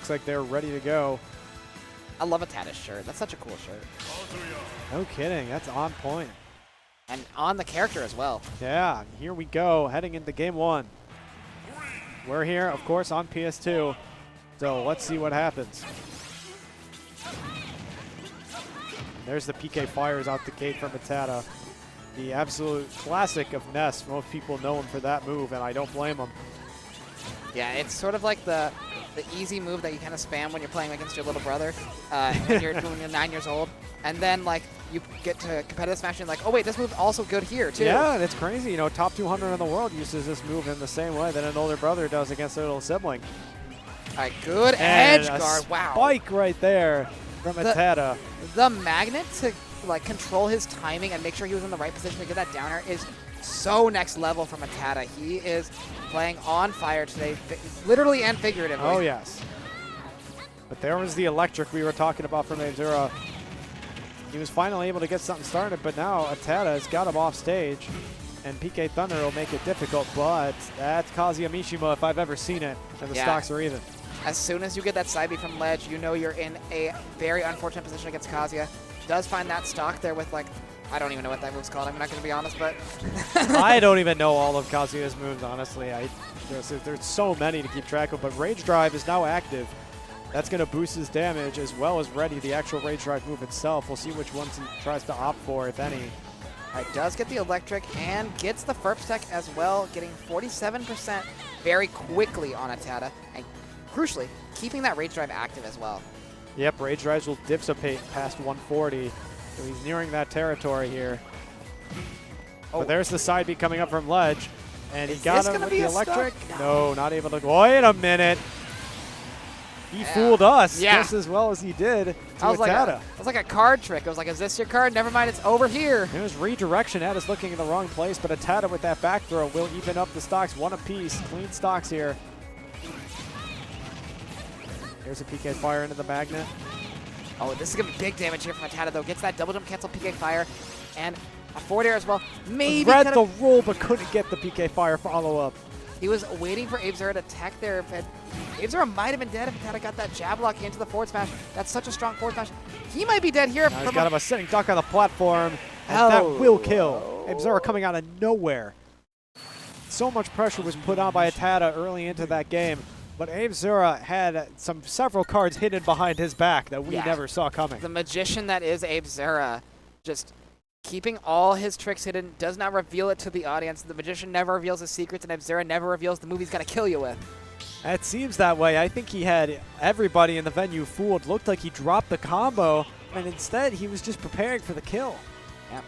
looks like they're ready to go. I love ATATA's shirt. That's such a cool shirt. No kidding. That's on point. And on the character as well. Yeah, here we go, heading into game 1. We're here, of course, on PS2. So let's see what happens. There's the PK fires out the gate from ATATA. The absolute classic of Ness. Most people know him for that move, and I don't blame him. Yeah, it's sort of like the easy move that you kind of spam when you're playing against your little brother when you're 9 years old. And then, like, you get to competitive Smash and like, oh, wait, this move's also good here, too. Yeah, and it's crazy. You know, top 200 in the world uses this move in the same way that an older brother does against their little sibling. All right, good and edge guard. Wow. Spike right there from ATATA. The magnet to, like, control his timing and make sure he was in the right position to get that downer is so next level from ATATA. He is playing on fire today, literally and figuratively. Oh, yes. But there was the electric we were talking about from abrahamzura. He was finally able to get something started, but now ATATA has got him off stage, and PK Thunder will make it difficult, but that's Kazuya Mishima if I've ever seen it, and the stocks are even. As soon as you get that side B from ledge, you know you're in a very unfortunate position against Kazuya. Does find that stock there with, like, I don't even know what that move's called. I'm not going to be honest, but I don't even know all of Kazuya's moves, honestly. There's so many to keep track of, but Rage Drive is now active. That's going to boost his damage as well as ready the actual Rage Drive move itself. We'll see which ones he tries to opt for, if any. All right, does get the electric and gets the Firp Tech as well, getting 47% very quickly on ATATA, and crucially, keeping that Rage Drive active as well. Yep, Rage Drives will dissipate past 140, so he's nearing that territory here. Oh. But there's the side B coming up from ledge, and he got him with the electric. No, not able to. Wait a minute. He fooled us just as well as he did to ATATA. It was like a card trick. It was like, is this your card? Never mind, it's over here. It was redirection. ATATA's looking in the wrong place, but ATATA with that back throw will even up the stocks one apiece. Clean stocks here. There's a PK fire into the magnet. Oh, this is going to be big damage here from ATATA, though. Gets that double jump cancel PK fire and a forward air as well. Maybe read the roll, but couldn't get the PK fire follow-up. He was waiting for abrahamzura to tech there, but abrahamzura might have been dead if ATATA got that jab lock into the forward smash. That's such a strong forward smash. He might be dead here. Now he's got him a sitting duck on the platform, and that will kill. abrahamzura coming out of nowhere. So much pressure was put on by ATATA early into that game, but abrahamzura had several cards hidden behind his back that we never saw coming. The magician that is abrahamzura, just keeping all his tricks hidden, does not reveal it to the audience. The magician never reveals his secrets, and abrahamzura never reveals the move he's going to kill you with. It seems that way. I think he had everybody in the venue fooled. Looked like he dropped the combo, and instead he was just preparing for the kill. Yep.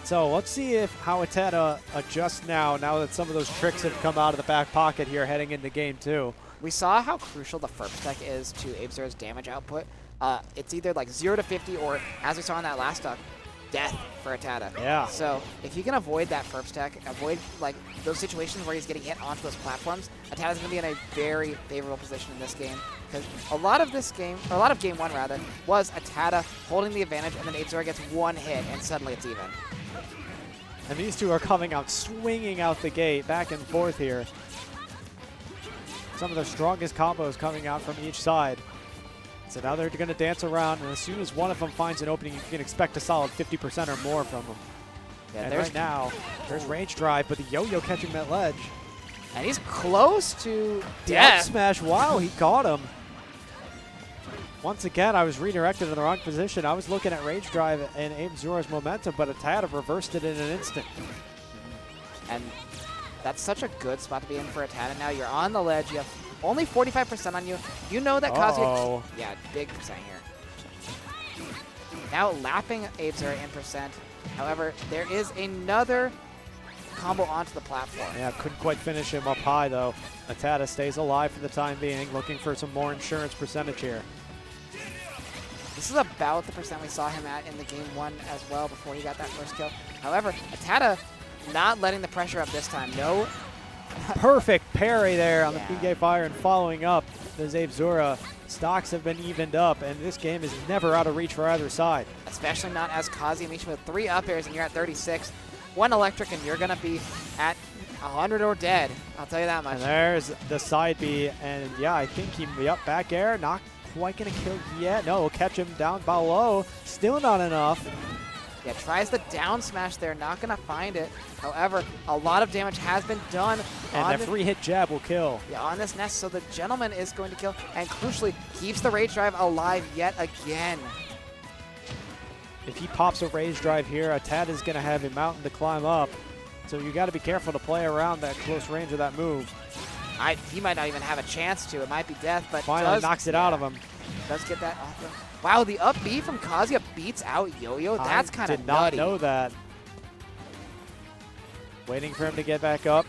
So let's see how ATATA adjusts now that some of those tricks have come out of the back pocket here heading into game 2. We saw how crucial the Firp Tech is to abrahamzura's damage output. It's either like 0 to 50 or, as we saw in that last stock, death for ATATA. Yeah. So if you can avoid that Firp Tech, avoid like those situations where he's getting hit onto those platforms, ATATA's going to be in a very favorable position in this game. Because a lot of game 1 rather, was ATATA holding the advantage, and then abrahamzura gets one hit, and suddenly it's even. And these two are coming out swinging out the gate, back and forth here. Some of the strongest combos coming out from each side. So now they're going to dance around, and as soon as one of them finds an opening, you can expect a solid 50% or more from them. Yeah, and right now, there's Rage Drive, but the yo-yo catching that ledge. And he's close to death. Smash, wow, he caught him. Once again, I was redirected in the wrong position. I was looking at Rage Drive and abrahamzura's momentum, but ATATA reversed it in an instant. And that's such a good spot to be in for ATATA now. You're on the ledge. You have only 45% on you. You know that Kazuya... Yeah, big percent here. Now lapping abrahamzura in percent. However, there is another combo onto the platform. Yeah, couldn't quite finish him up high, though. ATATA stays alive for the time being, looking for some more insurance percentage here. This is about the percent we saw him at in the game 1 as well before he got that first kill. However, ATATA not letting the pressure up this time. No. Perfect parry there on the PK fire, and following up the abrahamzura. Stocks have been evened up, and this game is never out of reach for either side. Especially not as Kazuya Mishima with 3 up airs and you're at 36. 1 electric and you're going to be at 100 or dead. I'll tell you that much. And there's the side B, and yeah, I think back air, not quite gonna kill yet. No, we'll catch him down below. Still not enough. Yeah, tries the down smash there, not gonna find it. However, a lot of damage has been done. And that free hit jab will kill. Yeah, on this Ness, so the gentleman is going to kill, and crucially, keeps the rage drive alive yet again. If he pops a rage drive here, ATATA is gonna have a mountain to climb up. So you gotta be careful to play around that close range of that move. He might not even have a chance to. It might be death, but finally knocks it out of him. Does get that off the... Wow, the up B from Kazuya beats out Yo-Yo. That's kind of nutty. Did not know that. Waiting for him to get back up.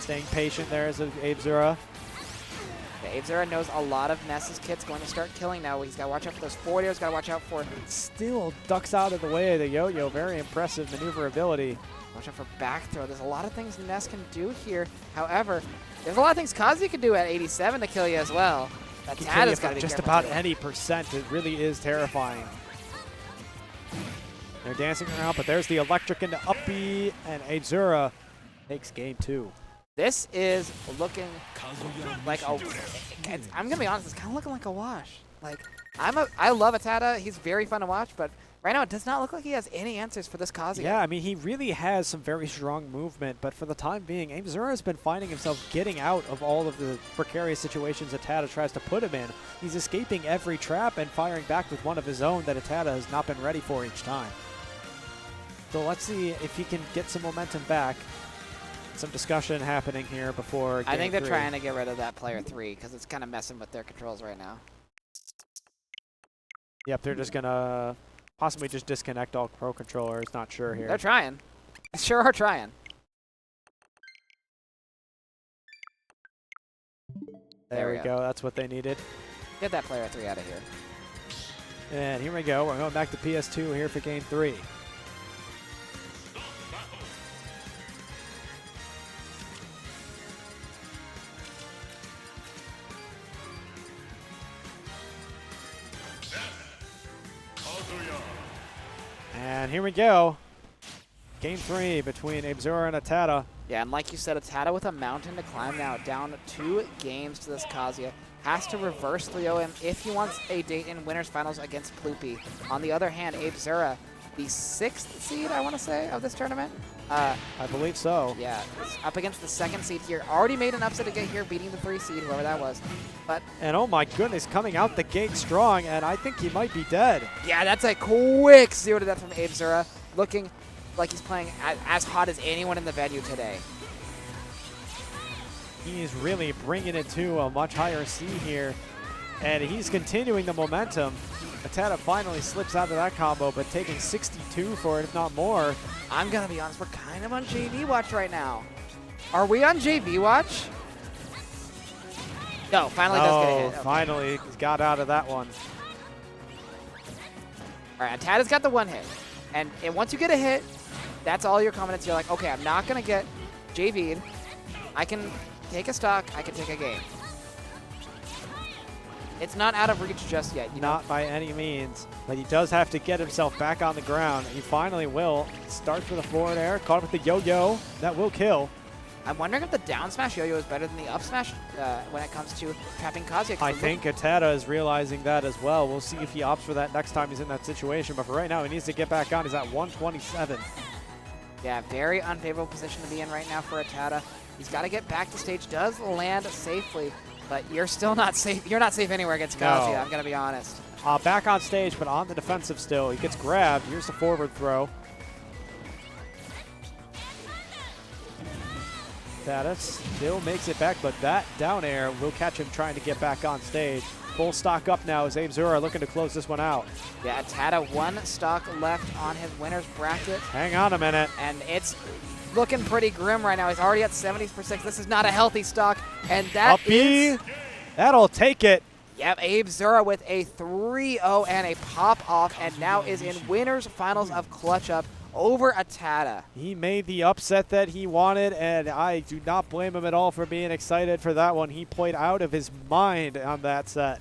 Staying patient there is abrahamzura. Yeah, abrahamzura knows a lot of Ness's kits going to start killing now. He's got to watch out for those forward airs, got to watch out for... Still ducks out of the way of the Yo-Yo. Very impressive maneuverability. Watch out for back throw. There's a lot of things Ness can do here. However, there's a lot of things Kazuya can do at 87 to kill you as well. ATATA's got to be just about any percent. It really is terrifying. They're dancing around, but there's the electric into up B, and abrahamzura takes game 2. This is looking like a... I'm going to be honest, it's kind of looking like a wash. Like, I love ATATA. He's very fun to watch, but right now it does not look like he has any answers for this Kazuya. Yeah, I mean, he really has some very strong movement, but for the time being, abrahamzura has been finding himself getting out of all of the precarious situations ATATA tries to put him in. He's escaping every trap and firing back with one of his own that ATATA has not been ready for each time. So let's see if he can get some momentum back. Some discussion happening here before game I think they're 3. trying to get rid of that player 3 because it's kind of messing with their controls right now. Yep, they're just going to possibly just disconnect all pro controllers. Not sure here. They're trying. Sure are trying. There we go. That's what they needed. Get that player 3 out of here. And here we go. We're going back to PS2 here for game 3. And here we go. Game 3 between abrahamzura and ATATA. Yeah, and like you said, ATATA with a mountain to climb now, down 2 games to this Kazuya. Has to reverse 3-0 him if he wants a date in winners finals against Ploopy. On the other hand, abrahamzura, the 6th seed, I want to say, of this tournament. I believe so. Yeah, up against the 2nd seed here. Already made an upset to get here, beating the 3 seed, whoever that was. And oh my goodness, coming out the gate strong, and I think he might be dead. Yeah, that's a quick 0 to death from abrahamzura, looking like he's playing as hot as anyone in the venue today. He's really bringing it to a much higher seed here, and he's continuing the momentum. ATATA finally slips out of that combo, but taking 62 for it, if not more. I'm going to be honest, we're kind of on JV watch right now. Are we on JV watch? No, finally does get a hit. Okay. Finally got out of that one. All right, ATATA's got the 1 hit. And once you get a hit, that's all your confidence. You're like, okay, I'm not going to get JV'd. I can take a stock. I can take a game. It's not out of reach just yet. Not by any means, but he does have to get himself back on the ground. He finally will. Starts with a forward air, caught with the yo-yo. That will kill. I'm wondering if the down smash yo-yo is better than the up smash when it comes to trapping Kazuya. I think ATATA is realizing that as well. We'll see if he opts for that next time he's in that situation. But for right now, he needs to get back on. He's at 127. Yeah, very unfavorable position to be in right now for ATATA. He's got to get back to stage. Does land safely. But you're still not safe. You're not safe anywhere against Kazuya, no. I'm going to be honest. Back on stage, but on the defensive still. He gets grabbed. Here's the forward throw. ATATA still makes it back, but that down air will catch him trying to get back on stage. Full stock up now as abrahamzura looking to close this one out. Yeah, ATATA 1 stock left on his winner's bracket. Hang on a minute. And it's looking pretty grim right now. He's already at 70%. This is not a healthy stock, and that is... That'll take it. Yep, abrahamzura with a 3-0 and a pop-off, and now is in winners finals of Clutch Up over ATATA. He made the upset that he wanted, and I do not blame him at all for being excited for that one. He played out of his mind on that set.